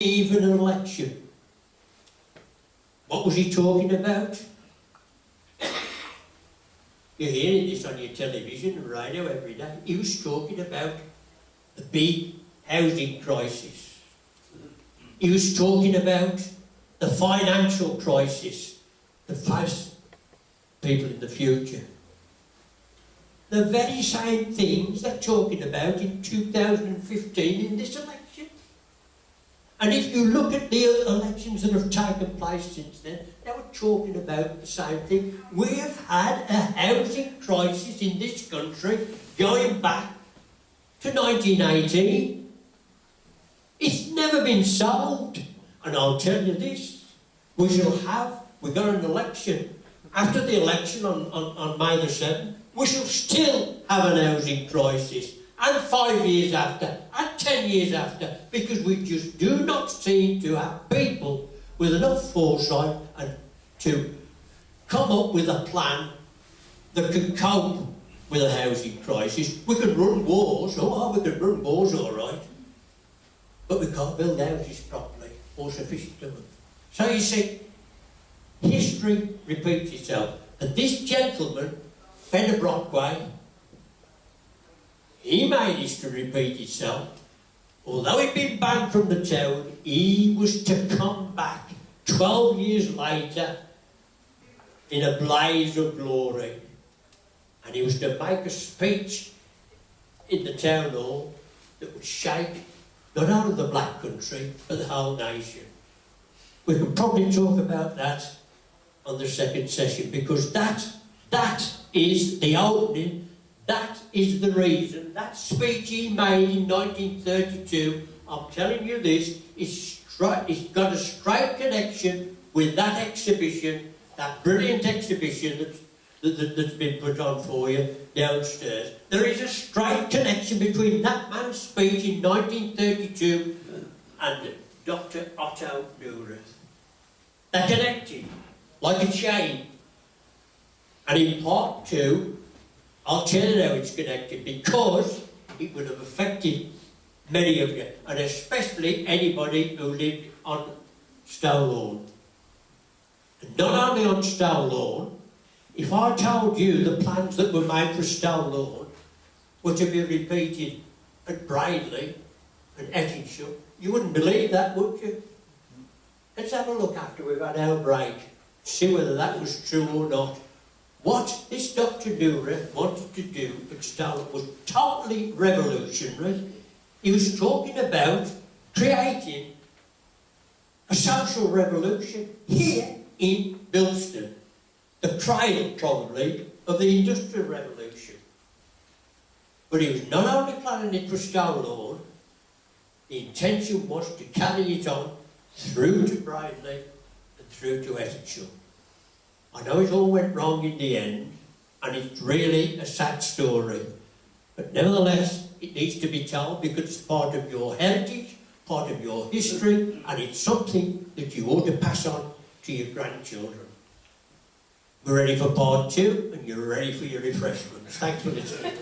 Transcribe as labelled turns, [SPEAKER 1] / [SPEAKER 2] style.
[SPEAKER 1] even an election. What was he talking about? You're hearing this on your television and radio every day. He was talking about the big housing crisis. He was talking about the financial crisis that faces people in the future. The very same things they're talking about in 2015 in this election. And if you look at the elections that have taken place since then, they were talking about the same thing. We have had a housing crisis in this country going back to 1918. It's never been solved. And I'll tell you this, we've got an election. After the election on May the 7th, we shall still have an housing crisis. And 5 years after, and 10 years after, because we just do not seem to have people with enough foresight and to come up with a plan that can cope with a housing crisis. We can run wars, we can run wars all right, but we can't build houses properly or sufficiently. So you see, history repeats itself. And this gentleman, Fenner Brockway, he made history repeat itself. Although he'd been banned from the town, he was to come back 12 years later in a blaze of glory. And he was to make a speech in the town hall that would shake not only the black country, but the whole nation. We could probably talk about that on the second session, because that is the opening. That is the reason. That speech he made in 1932, I'm telling you this, it's got a straight connection with that exhibition, that brilliant exhibition that's been put on for you downstairs. There is a straight connection between that man's speech in 1932 and Dr. Otto Neurath. They're connected, like a chain. And in part two, I'll tell you how it's connected, because it would have affected many of you, and especially anybody who lived on Stow Lawn. And not only on Stow Lawn, if I told you the plans that were made for Stow Lawn were to be repeated at Braidley and Ettingshall, you wouldn't believe that, would you? Let's have a look after we've had our break, see whether that was true or not. What this Dr. Neurath wanted to do at Stow was totally revolutionary. He was talking about creating a social revolution here in Bilston, the cradle probably of the Industrial Revolution. But he was not only planning it for Stow Lawn, the intention was to carry it on through to Braidley and through to Ettingshall. I know it all went wrong in the end, and it's really a sad story. But nevertheless, it needs to be told, because it's part of your heritage, part of your history, and it's something that you ought to pass on to your grandchildren. We're ready for part two, and you're ready for your refreshments. Thanks for listening.